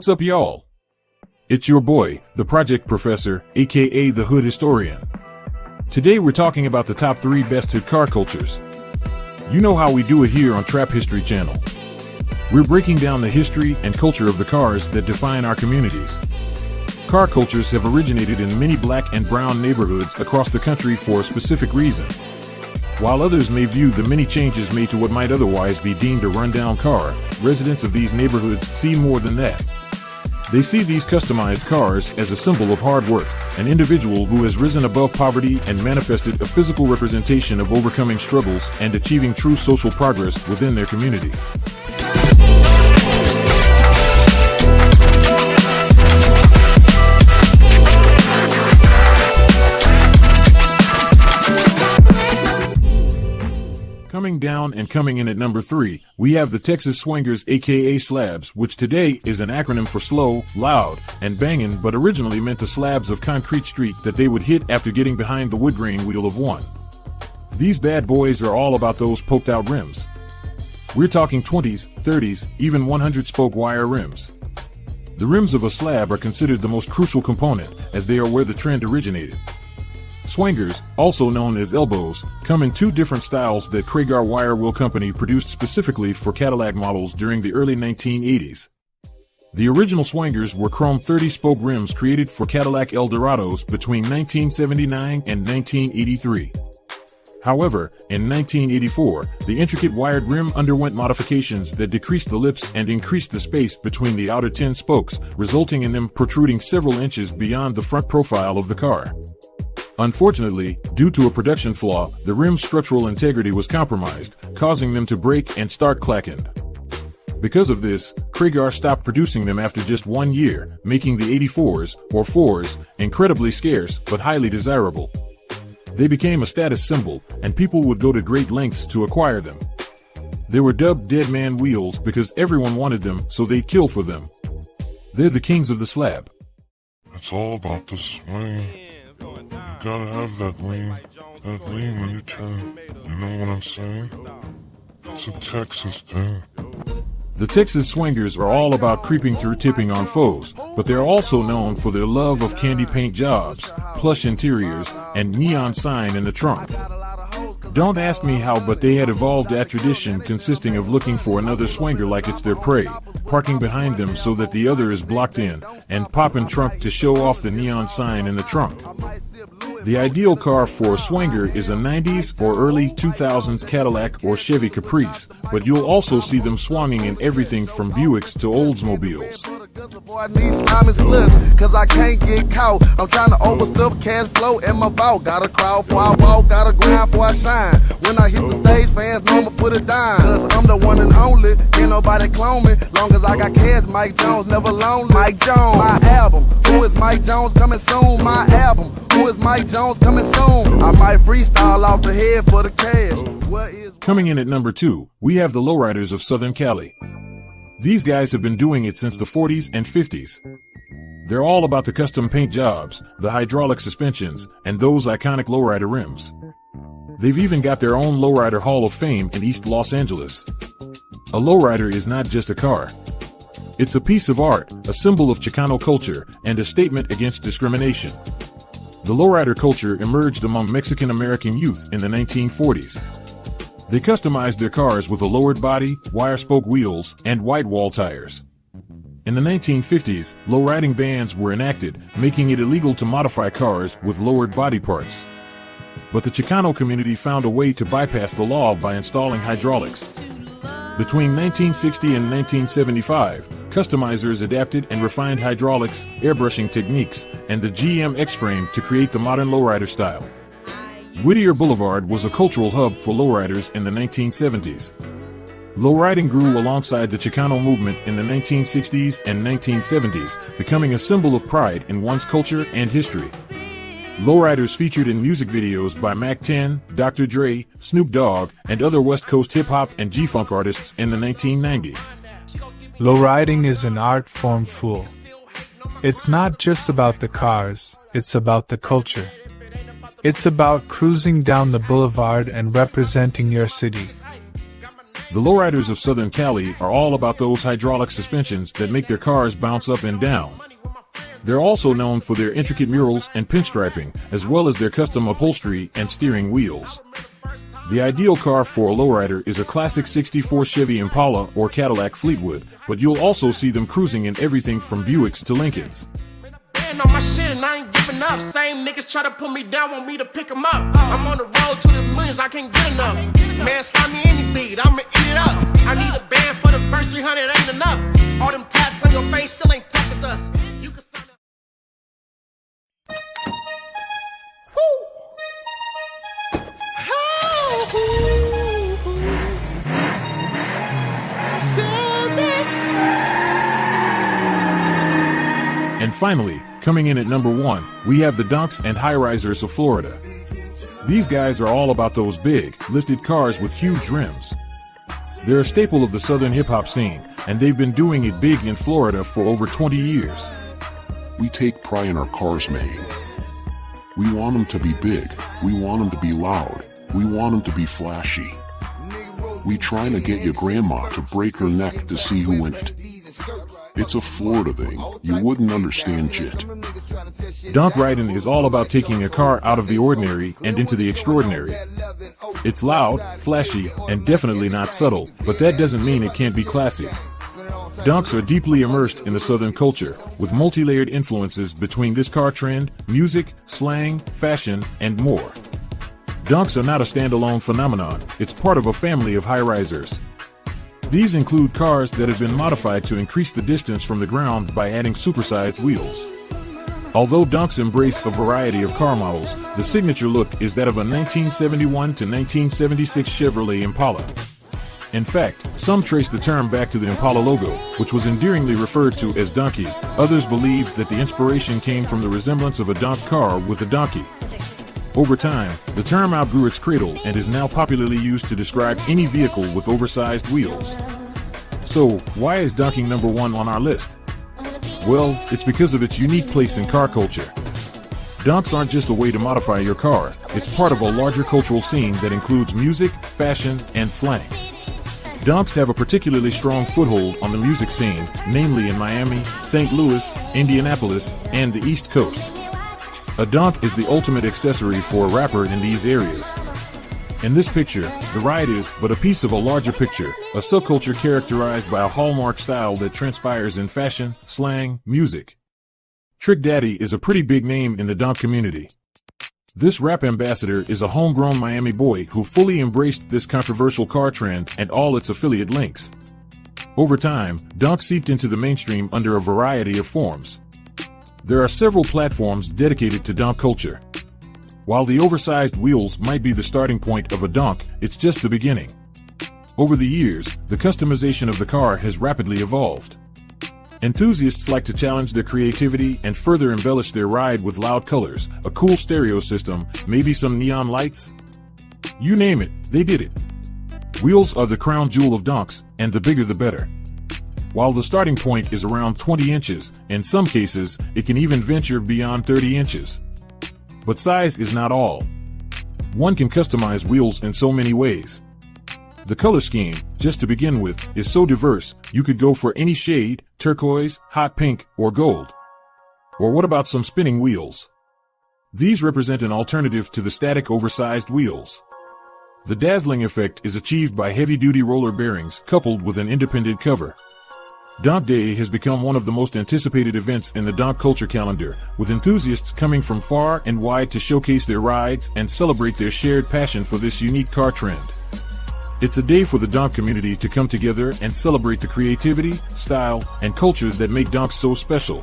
What's up, y'all? It's your boy, the Project Professor, aka the Hood Historian. Today we're talking about the top 3 best hood car cultures. You know how we do it here on Trap History Channel. We're breaking down the history and culture of the cars that define our communities. Car cultures have originated in many black and brown neighborhoods across the country for a specific reason. While others may view the many changes made to what might otherwise be deemed a rundown car, residents of these neighborhoods see more than that. They see these customized cars as a symbol of hard work, an individual who has risen above poverty and manifested a physical representation of overcoming struggles and achieving true social progress within their community. Coming down and coming in at number 3, we have the Texas Swingers, aka Slabs, which today is an acronym for slow, loud, and bangin', but originally meant the slabs of concrete street that they would hit after getting behind the wood grain wheel of one. These bad boys are all about those poked out rims. We're talking 20s, 30s, even 100-spoke wire rims. The rims of a slab are considered the most crucial component, as they are where the trend originated. Swingers, also known as elbows, come in 2 different styles that Kragar Wire Wheel Company produced specifically for Cadillac models during the early 1980s. The original Swingers were chrome 30-spoke rims created for Cadillac Eldorados between 1979 and 1983. However, in 1984, the intricate wired rim underwent modifications that decreased the lips and increased the space between the outer 10 spokes, resulting in them protruding several inches beyond the front profile of the car. Unfortunately, due to a production flaw, the rim's structural integrity was compromised, causing them to break and start clacking. Because of this, Kragar stopped producing them after just 1 year, making the 84s, or 4s, incredibly scarce but highly desirable. They became a status symbol, and people would go to great lengths to acquire them. They were dubbed dead man wheels because everyone wanted them, so they'd kill for them. They're the kings of the slab. It's all about the swing. You gotta have that lean when you turn. You know what I'm saying? It's a Texas thing. The Texas Swingers are all about creeping through tipping on foes, but they're also known for their love of candy paint jobs, plush interiors, and neon sign in the trunk. Don't ask me how, but they had evolved that tradition consisting of looking for another swinger like it's their prey, parking behind them so that the other is blocked in, and popping trunk to show off the neon sign in the trunk. The ideal car for a swinger is a 90s or early 2000s Cadillac or Chevy Caprice, but you'll also see them swinging in everything from Buicks to Oldsmobiles. Cause I can't get caught. I'm trying to overstuff cash flow in my vault. Gotta crawl before I walk, gotta grind before I shine. When I hit the stage, fans know I'ma put it down. Cause I'm the one and only, can't nobody clone me. Long as I got cash, Mike Jones, never lonely. Mike Jones, my album. Who is Mike Jones coming soon? My album. Who is Mike Jones coming soon? I might freestyle off the head for the cash. Coming in at number 2, we have the Lowriders of Southern Cali. These guys have been doing it since the 40s and 50s. They're all about the custom paint jobs, the hydraulic suspensions, and those iconic lowrider rims. They've even got their own Lowrider Hall of Fame in East Los Angeles. A lowrider is not just a car. It's a piece of art, a symbol of Chicano culture, and a statement against discrimination. The lowrider culture emerged among Mexican-American youth in the 1940s. They customized their cars with a lowered body, wire-spoke wheels, and white wall tires. In the 1950s, lowriding bans were enacted, making it illegal to modify cars with lowered body parts. But the Chicano community found a way to bypass the law by installing hydraulics. Between 1960 and 1975, customizers adapted and refined hydraulics, airbrushing techniques, and the GM X-frame to create the modern lowrider style. Whittier Boulevard was a cultural hub for lowriders in the 1970s. Lowriding grew alongside the Chicano movement in the 1960s and 1970s, becoming a symbol of pride in one's culture and history. Lowriders featured in music videos by Mac 10, Dr. Dre, Snoop Dogg, and other West Coast hip-hop and G-funk artists in the 1990s. Lowriding is an art form, fool. It's not just about the cars, it's about the culture. It's about cruising down the boulevard and representing your city. The Lowriders of Southern Cali are all about those hydraulic suspensions that make their cars bounce up and down. They're also known for their intricate murals and pinstriping, as well as their custom upholstery and steering wheels. The ideal car for a lowrider is a classic 64 Chevy Impala or Cadillac Fleetwood, but you'll also see them cruising in everything from Buicks to Lincolns. On my shit and I ain't giving up. Same niggas try to put me down, want me to pick them up. I'm on the road to the millions, I can't get enough. Man, stop me any beat, I'ma eat it up. I need a band for the first 300, ain't enough. All them tats on your face still ain't tough as us. You can sign up. And finally, coming in at number 1, we have the Donks and High-Risers of Florida. These guys are all about those big, lifted cars with huge rims. They're a staple of the southern hip-hop scene, and they've been doing it big in Florida for over 20 years. We take pride in our cars, man. We want them to be big. We want them to be loud. We want them to be flashy. We trying to get your grandma to break her neck to see who in it. It's a Florida thing. You wouldn't understand shit. Donk riding is all about taking a car out of the ordinary and into the extraordinary. It's loud, flashy, and definitely not subtle, but that doesn't mean it can't be classy. Donks are deeply immersed in the Southern culture, with multi-layered influences between this car trend, music, slang, fashion, and more. Donks are not a standalone phenomenon, it's part of a family of high-risers. These include cars that have been modified to increase the distance from the ground by adding supersized wheels. Although Donks embrace a variety of car models, the signature look is that of a 1971 to 1976 Chevrolet Impala. In fact, some trace the term back to the Impala logo, which was endearingly referred to as donkey. Others believe that the inspiration came from the resemblance of a donk car with a donkey. Over time, the term outgrew its cradle and is now popularly used to describe any vehicle with oversized wheels. So, why is donking number 1 on our list? Well, it's because of its unique place in car culture. Donks aren't just a way to modify your car, it's part of a larger cultural scene that includes music, fashion, and slang. Donks have a particularly strong foothold on the music scene, namely in Miami, St. Louis, Indianapolis, and the East Coast. A donk is the ultimate accessory for a rapper in these areas. In this picture, the ride is but a piece of a larger picture, a subculture characterized by a hallmark style that transpires in fashion, slang, music. Trick Daddy is a pretty big name in the donk community. This rap ambassador is a homegrown Miami boy who fully embraced this controversial car trend and all its affiliate links. Over time, donk seeped into the mainstream under a variety of forms. There are several platforms dedicated to donk culture. While the oversized wheels might be the starting point of a donk, it's just the beginning. Over the years, the customization of the car has rapidly evolved. Enthusiasts like to challenge their creativity and further embellish their ride with loud colors, a cool stereo system, maybe some neon lights. You name it, they did it. Wheels are the crown jewel of donks, and the bigger the better. While the starting point is around 20 inches, in some cases, it can even venture beyond 30 inches. But size is not all. One can customize wheels in so many ways. The color scheme, just to begin with, is so diverse, you could go for any shade, turquoise, hot pink, or gold. Or what about some spinning wheels? These represent an alternative to the static oversized wheels. The dazzling effect is achieved by heavy-duty roller bearings coupled with an independent cover. Donk Day has become one of the most anticipated events in the donk culture calendar, with enthusiasts coming from far and wide to showcase their rides and celebrate their shared passion for this unique car trend. It's a day for the donk community to come together and celebrate the creativity, style, and culture that make donks so special.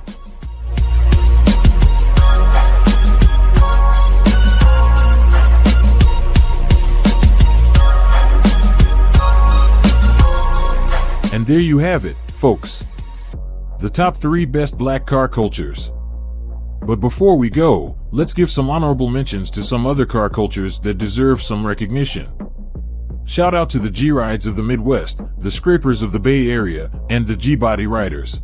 And there you have it, folks. The top 3 best black car cultures. But before we go, let's give some honorable mentions to some other car cultures that deserve some recognition. Shout out to the G-Rides of the Midwest, the Scrapers of the Bay Area, and the G-Body Riders.